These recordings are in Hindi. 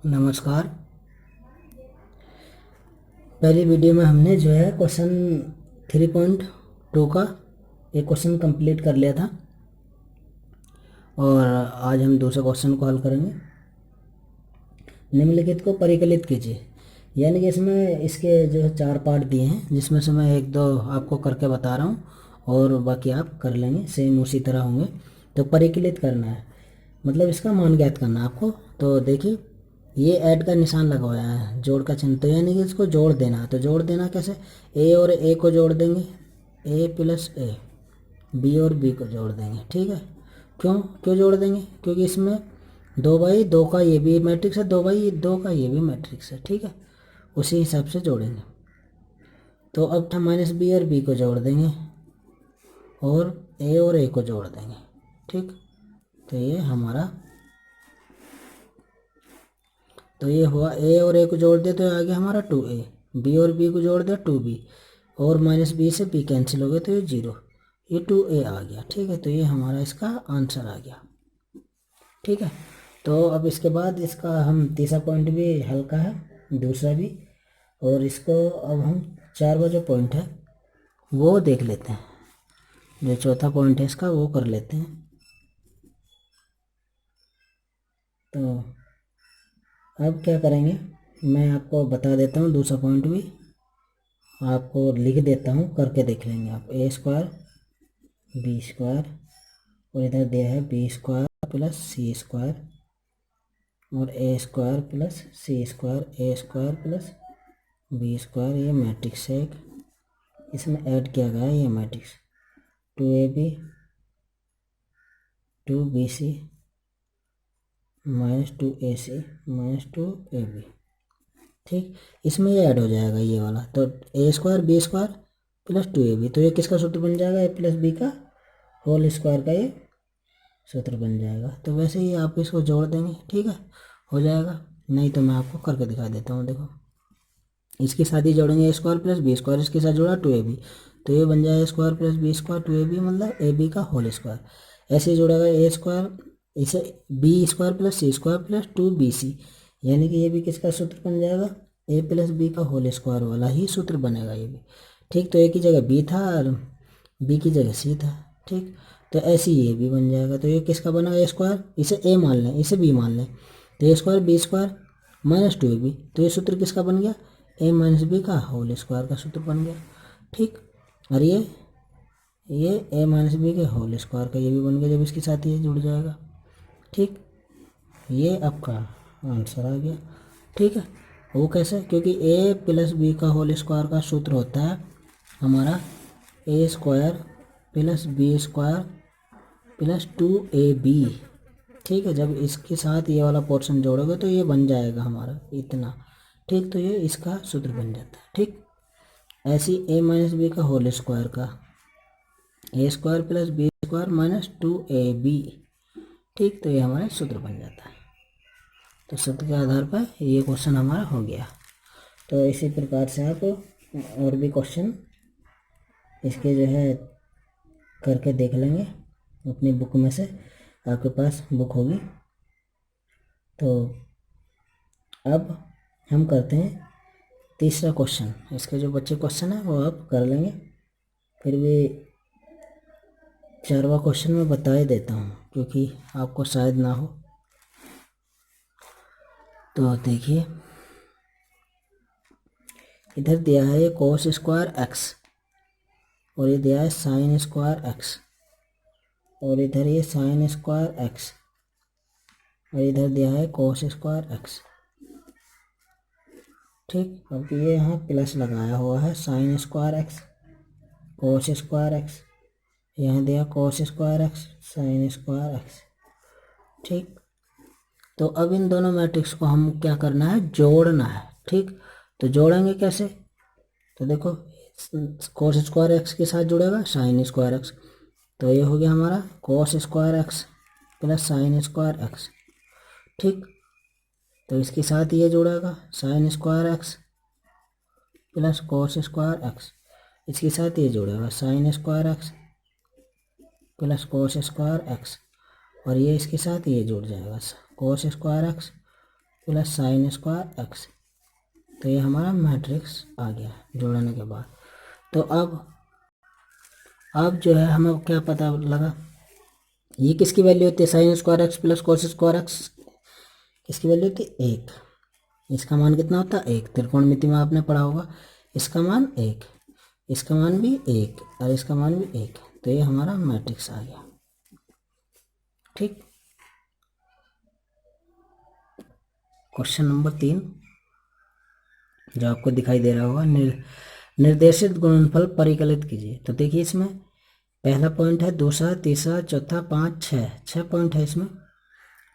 नमस्कार। पहली वीडियो में हमने जो है क्वेश्चन 3.2 का एक क्वेश्चन कंप्लीट कर लिया था और आज हम दूसरे क्वेश्चन को हल करेंगे। निम्नलिखित को परिकलित कीजिए, यानी कि इसमें इसके जो है 4 पार्ट दिए हैं, जिसमें से मैं एक दो आपको करके बता रहा हूँ और बाकी आप कर लेंगे, सेम उसी तरह होंगे। तो परिकलित करना है मतलब इसका मान ज्ञात करना है आपको। तो देखिए, ये ऐड का निशान लगा हुआ है, जोड़ का चिन्ह, तो यानी कि इसको जोड़ देना है। तो जोड़ देना कैसे, ए और ए को जोड़ देंगे, ए प्लस ए, बी और बी को जोड़ देंगे। ठीक है, क्यों क्यों जोड़ देंगे, क्योंकि इसमें 2/2 का ये भी मैट्रिक्स है, 2/2 का ये भी मैट्रिक्स है। ठीक है, उसी हिसाब से जोड़ेंगे। तो अब हम माइनस बी और बी को जोड़ देंगे और ए को जोड़ देंगे। ठीक, तो ये हमारा, तो ये हुआ ए और ए को जोड़ दिया तो आ गया हमारा 2a, बी और बी को जोड़ दिया 2b, और माइनस बी से बी कैंसिल हो गया तो ये 0, ये 2a आ गया। ठीक है, तो ये हमारा इसका आंसर आ गया। ठीक है, तो अब इसके बाद इसका हम तीसरा पॉइंट भी हल्का है, दूसरा भी, और इसको अब हम 4वां जो पॉइंट है वो देख लेते हैं। जो चौथा पॉइंट है इसका वो कर लेते हैं। तो अब क्या करेंगे, मैं आपको बता देता हूँ, दूसरा पॉइंट भी आपको लिख देता हूँ, करके देख लेंगे आप। ए स्क्वायर बी स्क्वायर, और इधर दिया है B square plus c square, और ए स्क्वायर प्लस सी स्क्वायर, ए स्क्वायर प्लस बी स्क्वायर, ये मैट्रिक्स है एक, इसमें ऐड किया गया है ये matrix 2ab 2bc minus 2ac minus 2ab। ठीक, इसमें ये ऐड हो जाएगा ये वाला, तो a square b square plus 2ab, तो ये किसका सूत्र बन जाएगा, ए प्लस बी का होल स्क्वायर का ये सूत्र बन जाएगा। तो वैसे ही आप इसको जोड़ देंगे, ठीक है, हो जाएगा। नहीं तो मैं आपको करके दिखा देता हूँ। देखो, इसके साथ ही जोड़ेंगे a square plus b square, इसके साथ जोड़ा 2ab, तो ये बन जाएगा a square plus b square 2ab, मतलब ए बी का होल स्क्वायर। ऐसे ही जोड़ेगा ए स्क्वायर, इसे b square plus c square plus 2bc, यानी कि ये भी किसका सूत्र बन जाएगा, ए प्लस बी का होल स्क्वायर वाला ही सूत्र बनेगा ये भी। ठीक, तो ए की जगह बी था और बी की जगह सी था। ठीक, तो ऐसे ही ये भी बन जाएगा। तो ये किसका बना, ए स्क्वायर, इसे ए मान लें, इसे बी मान लें, तो a square b square minus 2ab, तो ये सूत्र किसका बन गया, ए माइनस बी का होल स्क्वायर का सूत्र बन गया। ठीक, और ये ए माइनस बी के होल स्क्वायर का ये भी बन गया, जब इसके साथ ये जुड़ जाएगा। ठीक, ये आपका आंसर आ गया। ठीक है, वो कैसे, क्योंकि ए प्लस बी का होल स्क्वायर का सूत्र होता है हमारा a square plus b square plus 2ab। ठीक है, जब इसके साथ ये वाला पोर्शन जोड़ोगे तो ये बन जाएगा हमारा इतना। ठीक, तो ये इसका सूत्र बन जाता है। ठीक, ऐसी ए माइनस बी का होल स्क्वायर का a square plus b square minus 2ab। ठीक, तो ये हमारा सूत्र बन जाता है। तो सूत्र के आधार पर ये क्वेश्चन हमारा हो गया। तो इसी प्रकार से आप और भी क्वेश्चन इसके जो है करके देख लेंगे अपनी बुक में से, आपके पास बुक होगी। तो अब हम करते हैं तीसरा क्वेश्चन। इसके जो बच्चे क्वेश्चन है वो आप कर लेंगे, फिर भी 4वां क्वेश्चन मैं बता ही देता हूँ क्योंकि आपको शायद ना हो। तो देखिए, इधर दिया है ये कोस स्क्वायर एक्स, और ये दिया है साइन स्क्वायर एक्स, और इधर ये साइन स्क्वायर एक्स, और इधर दिया है कोस स्क्वायर एक्स। ठीक, अब ये यहाँ प्लस लगाया हुआ है, sine square x cos square x, यहाँ दिया cos square x sine square x. ठीक, तो अब इन दोनों मैट्रिक्स को हम क्या करना है, जोड़ना है। ठीक, तो जोड़ेंगे कैसे, तो देखो, कोस स्क्वायर एक्स के साथ जुड़ेगा साइन स्क्वायर एक्स, तो ये हो गया हमारा cos square x plus sine square x. ठीक, तो इसके साथ ये जुड़ेगा sine square x plus cos square x, इसके साथ ये जुड़ेगा sine square x plus cos square x, और ये इसके साथ ये जुड़ जाएगा cos square x plus sine square x. तो ये हमारा मैट्रिक्स आ गया जोड़ने के बाद। तो अब जो है हमें क्या पता लगा, ये किसकी वैल्यू होती है, sine square x plus cos square x किसकी वैल्यू होती है, एक। इसका मान कितना होता है, एक। त्रिकोणमिति में आपने पढ़ा होगा, इसका मान एक, इसका मान भी एक और इसका मान भी एक। तो ये हमारा मैट्रिक्स आ गया। ठीक। क्वेश्चन नंबर 3 जो आपको दिखाई दे रहा होगा, निर्देशित गुणनफल परिकलित कीजिए। तो देखिए इसमें पहला पॉइंट है, दूसरा, तीसरा, चौथा, 5, 6 पॉइंट है इसमें।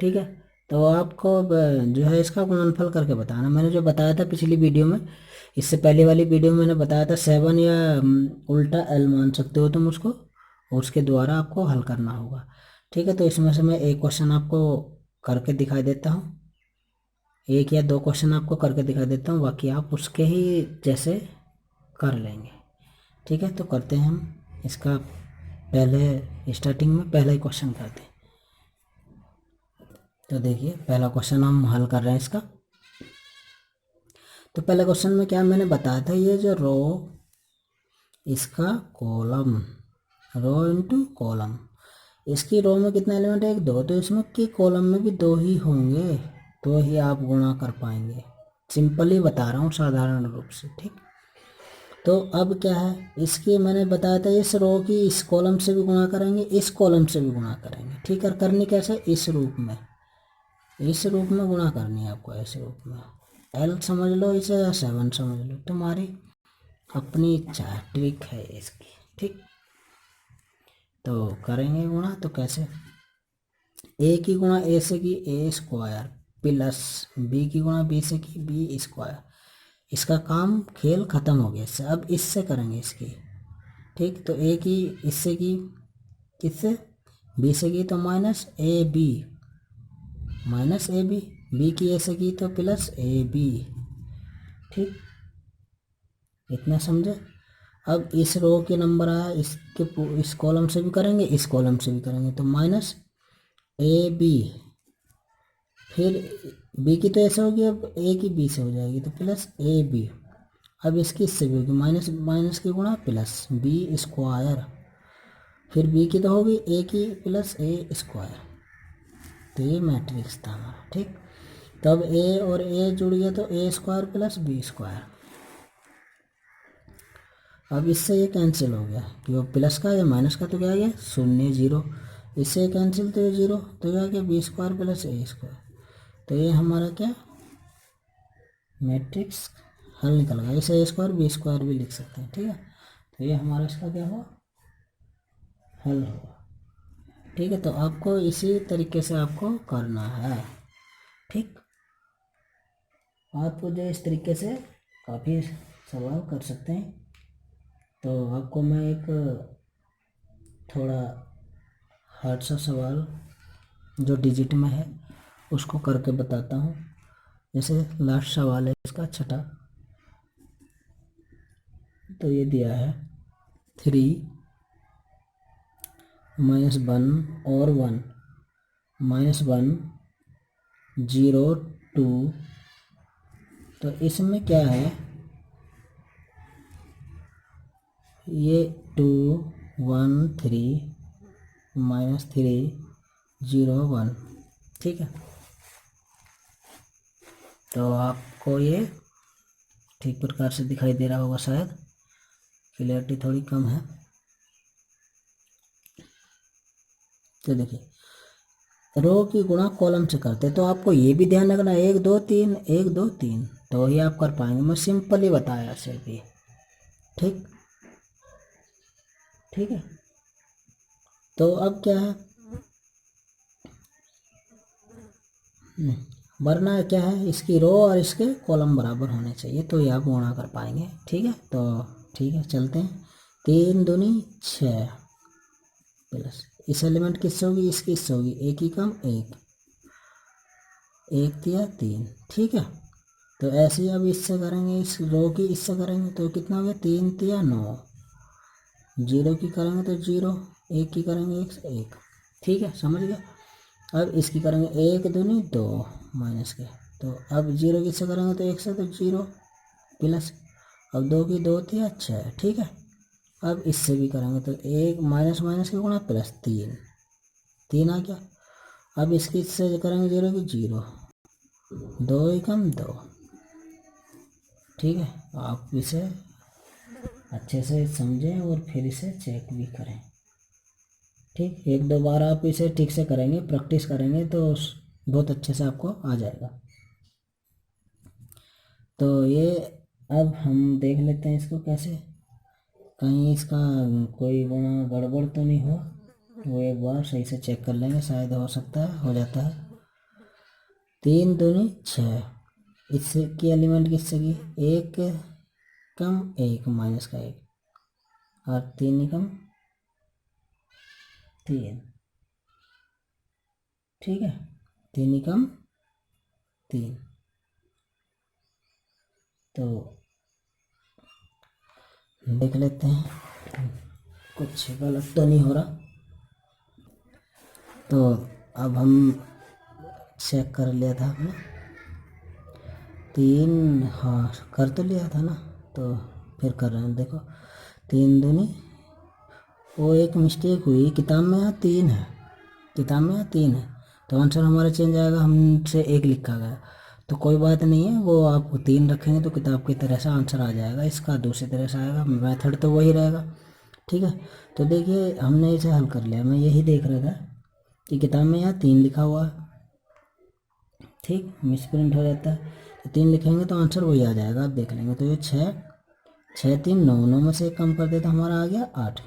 ठीक है। तो आपको जो है इसका गुणनफल करके बताना। मैंने जो बताया था पिछली वीडियो में, इससे पहले वाली वीडियो में मैंने बताया था 7 या उल्टा L मान सकते हो तुम उसको, और उसके द्वारा आपको हल करना होगा। ठीक है। तो इसमें से मैं एक क्वेश्चन आपको करके दिखाई देता हूँ, एक या दो क्वेश्चन आपको करके दिखा देता हूँ, बाकी आप उसके ही जैसे कर लेंगे। ठीक है। तो करते हैं हम इसका, पहले स्टार्टिंग में पहला ही क्वेश्चन करते हैं। तो देखिए पहला क्वेश्चन हम हल कर रहे हैं इसका। तो पहले क्वेश्चन में क्या मैंने बताया था, ये जो रो, इसका कॉलम, रो इंटू कॉलम, इसकी रो में कितना एलिमेंट है, एक, दो। तो इसमें की कॉलम में भी दो ही होंगे, तो ही आप गुणा कर पाएंगे। सिंपल ही बता रहा हूँ, साधारण रूप से। ठीक। तो अब क्या है, इसकी मैंने बताया था इस रो की इस कॉलम से भी गुणा करेंगे, इस कॉलम से भी गुणा करेंगे। ठीक है। करनी कैसे, इस रूप में, इस रूप में गुणा करनी है आपको, ऐसे रूप में। L समझ लो इसे या 7 समझ लो, तुम्हारी अपनी इच्छा है, ट्रिक है इसकी। ठीक। तो करेंगे गुणा, तो कैसे, ए की गुणा ए से की ए स्क्वायर प्लस बी की गुणा बी से की बी स्क्वायर। इसका काम खेल ख़त्म हो गया इससे। अब इससे करेंगे इसकी। ठीक। तो ए की इससे की, किससे, बी से की, तो minus A B, minus A B, B की ए से की तो प्लस ए बी। ठीक। इतना समझे। अब इस रो के नंबर आया, इस कॉलम से भी करेंगे, इस कॉलम से भी करेंगे, तो माइनस ए बी, फिर बी की तो ऐसे होगी, अब ए की बी से हो जाएगी, तो प्लस ए बी। अब इसकी इससे भी होगी, माइनस माइनस की गुणा प्लस बी स्क्वायर, फिर बी की तो होगी ए की प्लस ए स्क्वायर। तो ये मैट्रिक्स था हमारा। ठीक। तब ए और ए जुड़ गया तो a square plus b square. अब इससे ये कैंसिल हो गया कि वो प्लस का या माइनस का, तो क्या आ गया, शून्य, जीरो। इससे कैंसिल, तो ये जीरो, तो क्या आ गया, बी स्क्वायर प्लस ए स्क्वायर। तो ये हमारा क्या, मैट्रिक्स हल निकल गया। इसे ए स्क्वायर बी स्क्वायर भी लिख सकते हैं। ठीक है। तो ये हमारा इसका क्या हुआ, हल हुआ। ठीक है। तो आपको इसी तरीके से आपको करना है। ठीक। आप जो इस तरीके से काफ़ी सवाल कर सकते हैं। तो आपको मैं एक थोड़ा हार्ड सा सवाल जो डिजिट में है उसको करके बताता हूँ। जैसे लास्ट सवाल है इसका, छठा। तो ये दिया है 3 -1 और 1 -1 0 2। तो इसमें क्या है, ये 2 1 3 -3 0 1। ठीक है। तो आपको ये ठीक प्रकार से दिखाई दे रहा होगा, शायद क्लियरिटी थोड़ी कम है। तो देखिए रो की गुणा कॉलम से करते, तो आपको ये भी ध्यान रखना 1 2 3 1 2 3, तो ही आप कर पाएंगे। मैं सिंपल ही बताया सिर्फ ये। ठीक। ठीक है। तो अब क्या है, वरना क्या है, इसकी रो और इसके कॉलम बराबर होने चाहिए, तो ये आप गुणा कर पाएंगे। ठीक है। तो ठीक है, चलते हैं। 3 दूनी 6 प्लस, इस एलिमेंट किससे होगी, इसकी इससे होगी, एक ही कम एक, एक दिया 3। ठीक है। तो ऐसे ही अब इससे करेंगे, इस रो की इससे करेंगे, तो कितना हो गया, 3 दिया 9, जीरो की करेंगे तो जीरो, एक की करेंगे एक एक। ठीक है, समझ गया। अब इसकी करेंगे 1 दूनी 2 माइनस के, तो अब जीरो किससे करेंगे तो एक से, तो जीरो प्लस, अब दो की दो थी, अच्छा है ठीक है। अब इससे भी करेंगे तो एक माइनस माइनस के गुणा प्लस, तीन, तीन आ गया। अब इसकी इससे करेंगे जीरो की जीरो, दो एकम दो, ठीक है। आप इसे अच्छे से समझें और फिर इसे चेक भी करें, ठीक। एक दो बार आप इसे ठीक से करेंगे, प्रैक्टिस करेंगे तो बहुत अच्छे से आपको आ जाएगा। तो ये अब हम देख लेते हैं इसको कैसे, कहीं इसका कोई गुणा गड़बड़ तो नहीं हो, वो एक बार सही से चेक कर लेंगे, शायद हो सकता है हो जाता है। तीन दूनी छः, इससे की एलिमेंट किससे की, एक कम एक माइनस का एक, और तीन कम तीन, ठीक है, तीन कम तीन। तो देख लेते हैं कुछ गलत तो नहीं हो रहा। तो अब हम चेक कर लिया था हमने तीन, हाँ कर तो लिया था ना, तो फिर कर रहे हैं। देखो तीन दूनी, वो एक मिस्टेक हुई, किताब में यहाँ तीन है, किताब में यहाँ तीन है, तो आंसर हमारा चेंज आएगा, हमसे एक लिखा गया। तो कोई बात नहीं है, वो आप तीन रखेंगे तो किताब की तरह से आंसर आ जाएगा, इसका दूसरी तरह से आएगा, मेथड तो वही रहेगा, ठीक है। तो देखिए हमने इसे हल कर लिया, मैं यही देख रहा था कि किताब में यहाँ तीन लिखा हुआ है, ठीक, मिसप्रिंट हो जाता है, तो तीन लिखेंगे तो आंसर वही आ जाएगा। आप देख लेंगे तो ये छः, छः तीन नौ, नौ में से एक कम कर दे तो हमारा आ गया आठ,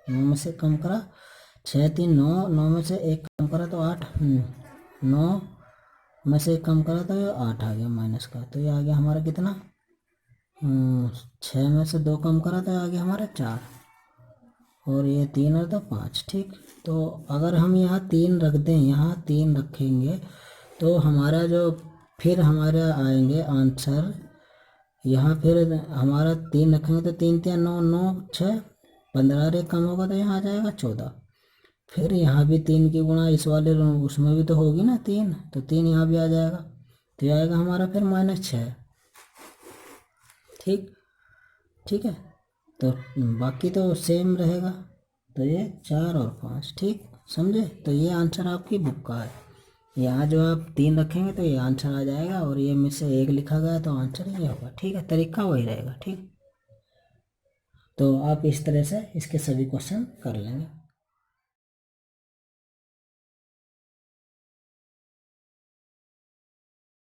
नौ में से कम करा, छः तीन नौ, नौ में से एक कम करा तो आठ, नौ में से एक कम करा तो ये आठ आ गया माइनस का, तो ये आ गया हमारा कितना, छः में से दो कम करा तो आ गया हमारा चार, और ये तीन और दो पाँच, ठीक। तो अगर हम यहाँ तीन रख दें, यहाँ तीन रखेंगे तो हमारा जो फिर हमारा आएंगे आंसर, यहाँ फिर हमारा तीन रखेंगे तो तीन तीन नौ, नौ छः पंद्रह, एक कम होगा तो यहाँ आ जाएगा 14। फिर यहाँ भी तीन की गुणा इस वाले उसमें भी तो होगी ना तीन, तो तीन यहाँ भी आ जाएगा, तो ये आएगा हमारा फिर -6, ठीक, ठीक है। तो बाकी तो सेम रहेगा, तो ये 4 और 5, ठीक, समझे। तो ये आंसर आपकी बुक का है, यहाँ जो आप तीन रखेंगे तो ये आंसर आ जाएगा, और ये में से एक लिखा गया तो आंसर ये होगा, ठीक है, तरीका वही रहेगा, ठीक। तो आप इस तरह से इसके सभी क्वेश्चन कर लेंगे।